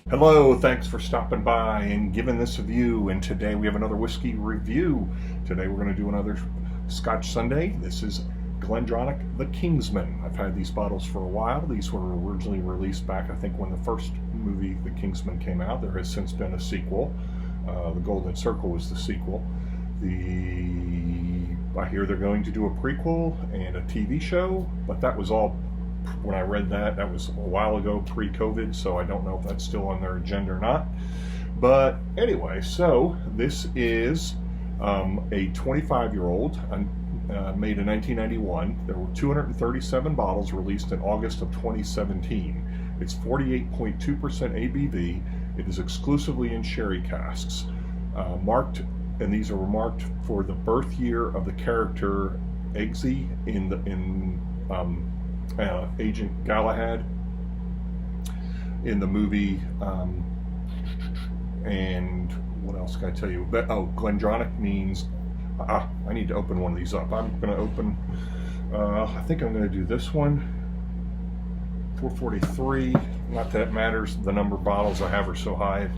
Hello, thanks for stopping by and giving this a view. And today we have another whiskey review. Today we're going to do another Scotch Sunday. This is Glendronach the Kingsman. I've had these bottles for a while. These were originally released back, I think, when the first movie, The Kingsman, came out. There has since been a sequel. The Golden Circle was the sequel. I hear they're going to do a prequel and a TV show, but that was all. When I read that was a while ago, pre-COVID, so I don't know if that's still on their agenda or not. But anyway, so this is a 25-year-old made in 1991. There were 237 bottles released in August of 2017. It's 48.2% ABV. It is exclusively in sherry casks. Marked, and these are marked for the birth year of the character Eggsy in Agent Galahad in the movie, and what else can I tell you? Glendronach means, I need to open one of these up. I'm going to open, I think I'm going to do this one, 443, not that it matters, the number of bottles I have are so high,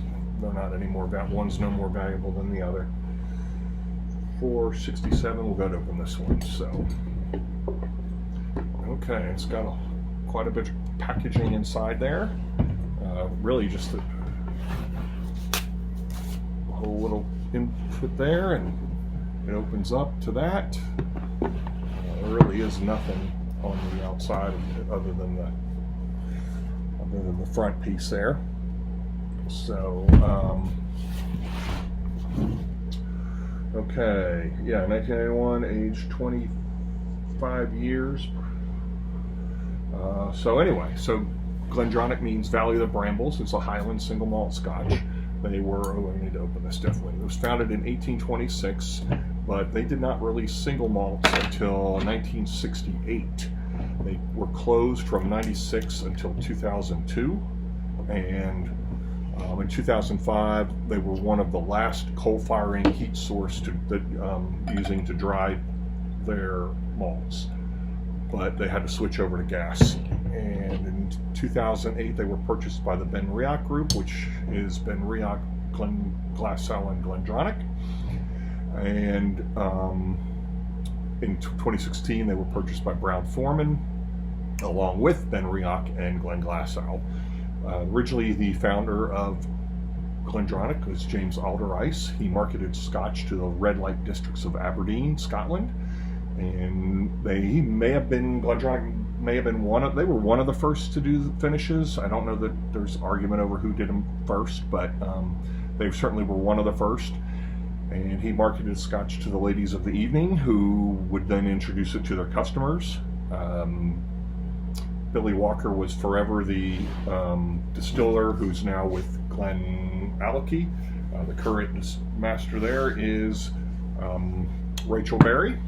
they're not any more valuable, one's no more valuable than the other. 467, we'll go to open this one, so. Okay, it's got quite a bit of packaging inside there. Really just a whole little input there, and it opens up to that. There really is nothing on the outside of it other than the front piece there. So, okay, yeah, 1991, age 25 years. So anyway, so Glendronach means Valley of the Brambles. It's a Highland single malt Scotch. They were, I need to open this definitely. It was founded in 1826, but they did not release single malts until 1968. They were closed from 96 until 2002, and in 2005 they were one of the last coal-firing heat source using to dry their malts. But they had to switch over to gas. And in 2008, they were purchased by the Ben Riach Group, which is Ben Riach, Glassell, and Glendronach. And in 2016, they were purchased by Brown-Forman, along with Ben Riach and Glen Glassell. Originally, the founder of Glendronach was James Alderdice. He marketed Scotch to the red light districts of Aberdeen, Scotland. And Glendronach may have been they were one of the first to do the finishes. I don't know that there's argument over who did them first, but they certainly were one of the first. And he marketed Scotch to the ladies of the evening, who would then introduce it to their customers. Billy Walker was forever the distiller, who's now with Glenallachie. The current master there is Rachel Berry.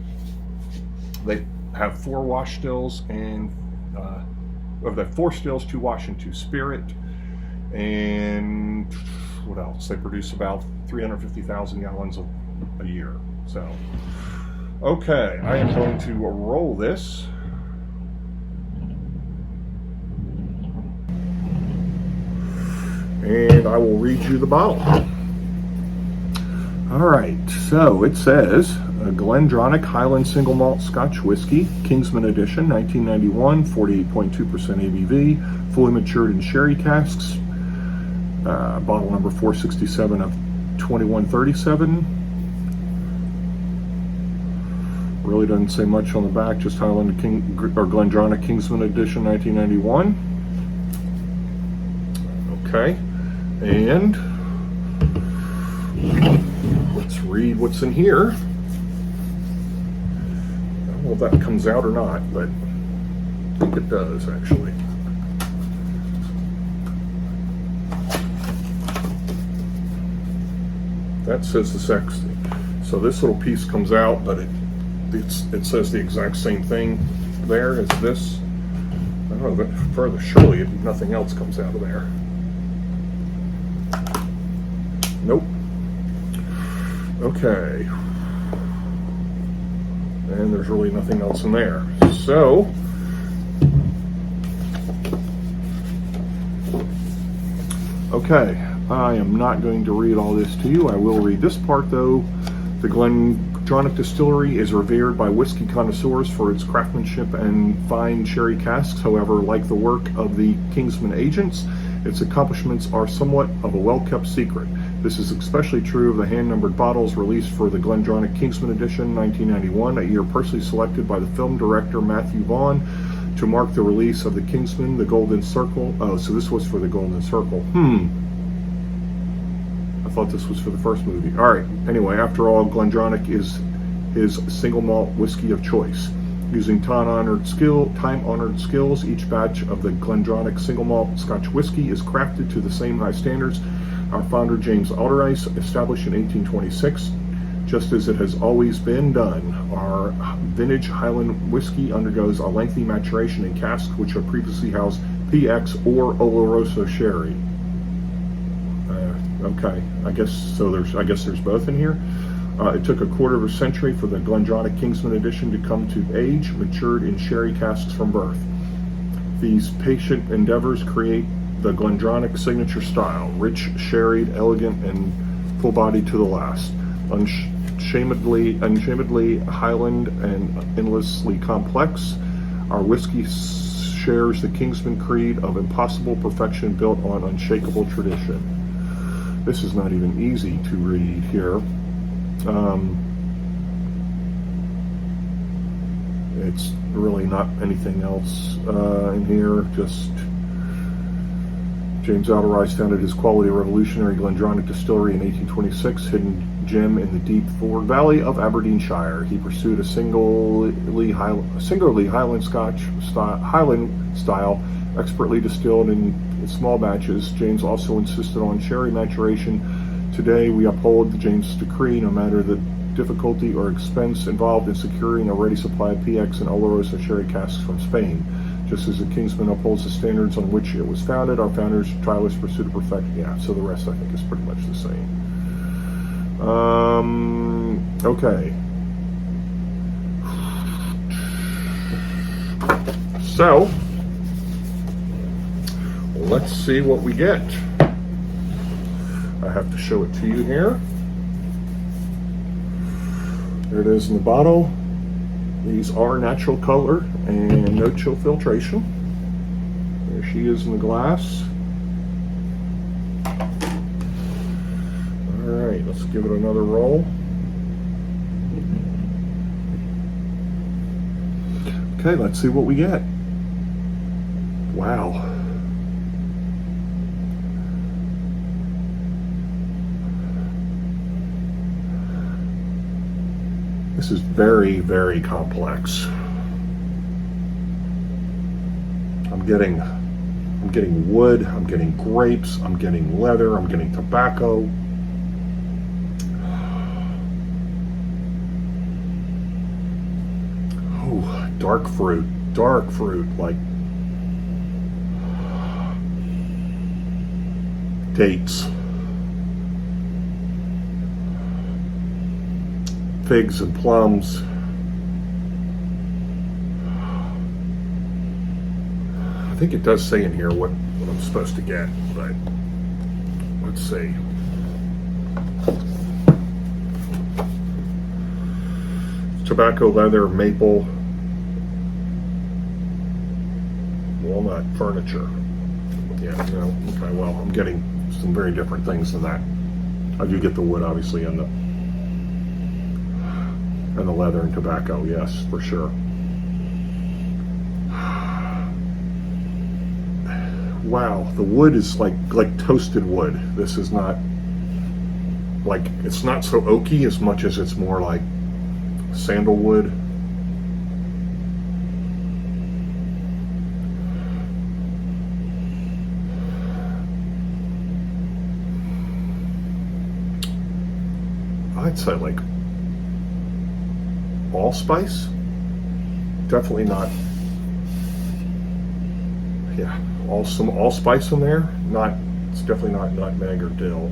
They have 4 wash stills, and of the 4 stills, 2 wash and 2 spirit. And what else? They produce about 350,000 gallons a year. So, okay, I am going to roll this. And I will read you the bottle. All right, so it says Glendronach Highland Single Malt Scotch Whiskey, Kingsman Edition, 1991, 48.2% ABV, fully matured in sherry casks. Bottle number 467 of 2137. Really doesn't say much on the back, just Glendronach Kingsman Edition, 1991. Okay, and let's read what's in here. I don't know if that comes out or not, but I think it does actually. That says the sex. So this little piece comes out, but it says the exact same thing there as this. I don't know, but further, surely nothing else comes out of there. Nope. Okay. And there's really nothing else in there. So, Okay, I am not going to read all this to you. I will read this part though. The Glendronach Distillery is revered by whiskey connoisseurs for its craftsmanship and fine sherry casks. However, like the work of the Kingsman agents, its accomplishments are somewhat of a well-kept secret. This is especially true of the hand-numbered bottles released for the Glendronach Kingsman edition 1991, a year personally selected by the film director Matthew Vaughn to mark the release of the Kingsman, the Golden Circle. Oh, so this was for the Golden Circle. I thought this was for the first movie. All right. Anyway, after all, Glendronach is his single malt whiskey of choice. Using time-honored skills, each batch of the Glendronach single malt Scotch whiskey is crafted to the same high standards our founder James Oloroso established in 1826. Just as it has always been done, our vintage Highland whiskey undergoes a lengthy maturation in casks which have previously housed PX or Oloroso sherry. Okay, I guess so. There's both in here. It took a quarter of a century for the Glendronach Kingsman edition to come to age, matured in sherry casks from birth. These patient endeavors create the Glendronach signature style: rich, sherried, elegant, and full-bodied to the last. Unashamedly Highland and endlessly complex, our whiskey shares the Kingsman creed of impossible perfection built on unshakable tradition. This is not even easy to read here. It's really not anything else in here. Just James Oloroso founded his quality revolutionary Glendronach Distillery in 1826, hidden gem in the deep Ford Valley of Aberdeenshire. He pursued a singularly Highland style, expertly distilled in small batches. James also insisted on sherry maturation. Today, we uphold the James decree, no matter the difficulty or expense involved in securing a ready supply of PX and Oloroso sherry casks from Spain. Just as the Kingsman upholds the standards on which it was founded, our founders' tireless pursuit of perfection. Yeah, so the rest I think is pretty much the same. Okay. So, let's see what we get. I have to show it to you here. There it is in the bottle. These are natural color and no chill filtration. There she is in the glass. All right, let's give it another roll. Okay, let's see what we get. Wow. This is very, very complex. I'm getting wood, I'm getting grapes, I'm getting leather, I'm getting tobacco. Oh, dark fruit, like dates. Figs and plums. I think it does say in here what I'm supposed to get, but let's see. Tobacco, leather, maple, walnut, furniture. Yeah, no, okay, well, I'm getting some very different things than that. I do get the wood, obviously, and the leather and tobacco, yes, for sure. Wow, the wood is like toasted wood. This is not like, it's not so oaky as much as it's more like sandalwood. I'd say like allspice. Definitely not. Yeah, some allspice in there. Not. It's definitely not nutmeg or dill.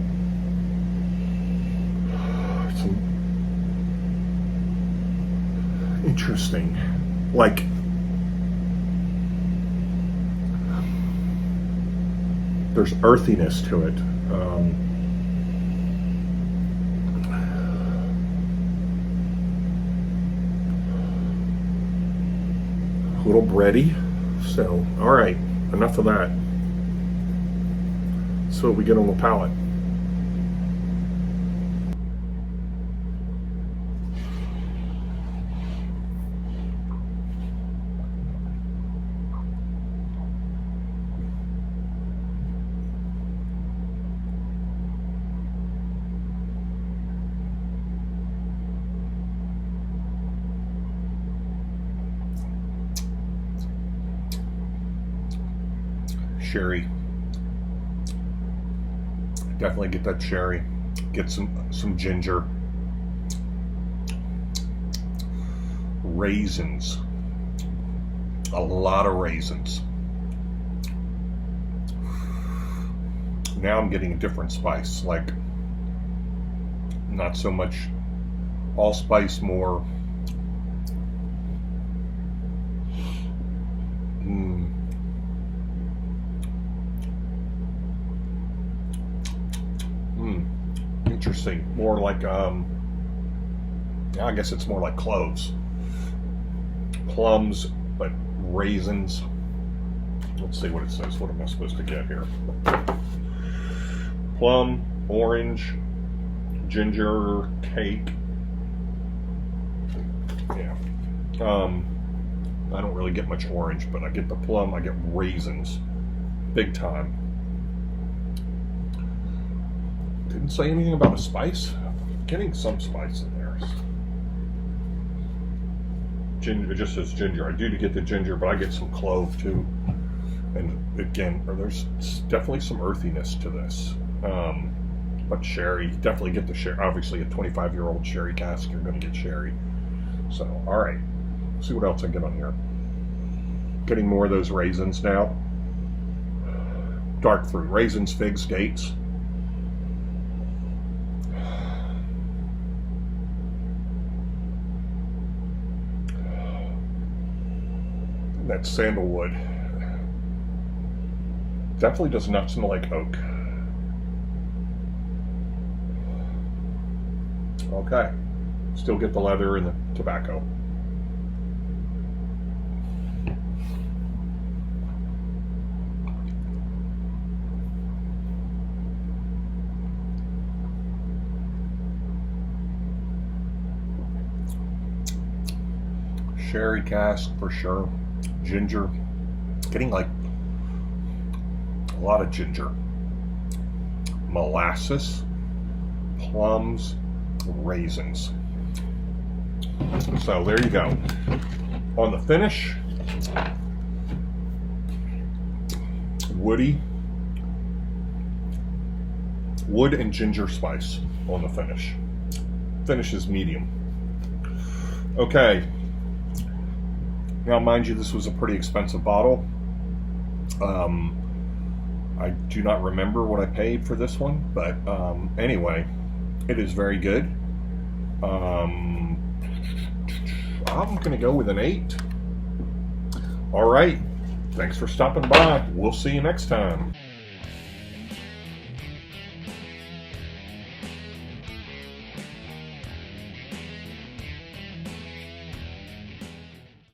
Some interesting, like there's earthiness to it. A little bready. So, all right, enough of that. So we get on the palate. Sherry. Definitely get that sherry. Get some ginger. Raisins. A lot of raisins. Now I'm getting a different spice, like not so much allspice, more interesting. More like I guess it's more like cloves. Plums, but raisins. Let's see what it says. What am I supposed to get here? Plum, orange, ginger, cake. Yeah. I don't really get much orange, but I get the plum, I get raisins. Big time. Didn't say anything about a spice. Getting some spice in there. Ginger, it just says ginger. I do get the ginger, but I get some clove too. And again, there's definitely some earthiness to this. But sherry, definitely get the sherry. Obviously, a 25-year-old sherry cask, you're going to get sherry. So, all right. Let's see what else I get on here. Getting more of those raisins now. Dark fruit, raisins, figs, dates. That sandalwood definitely does not smell like oak. Okay, still get the leather and the tobacco. Sherry cask for sure. Ginger, getting like a lot of ginger. Molasses, plums, raisins. So there you go. On the finish, woody, wood and ginger spice on the finish. Finish is medium. Okay. Now, mind you, this was a pretty expensive bottle. I do not remember what I paid for this one, but anyway, it is very good. I'm going to go with an 8. All right. Thanks for stopping by. We'll see you next time.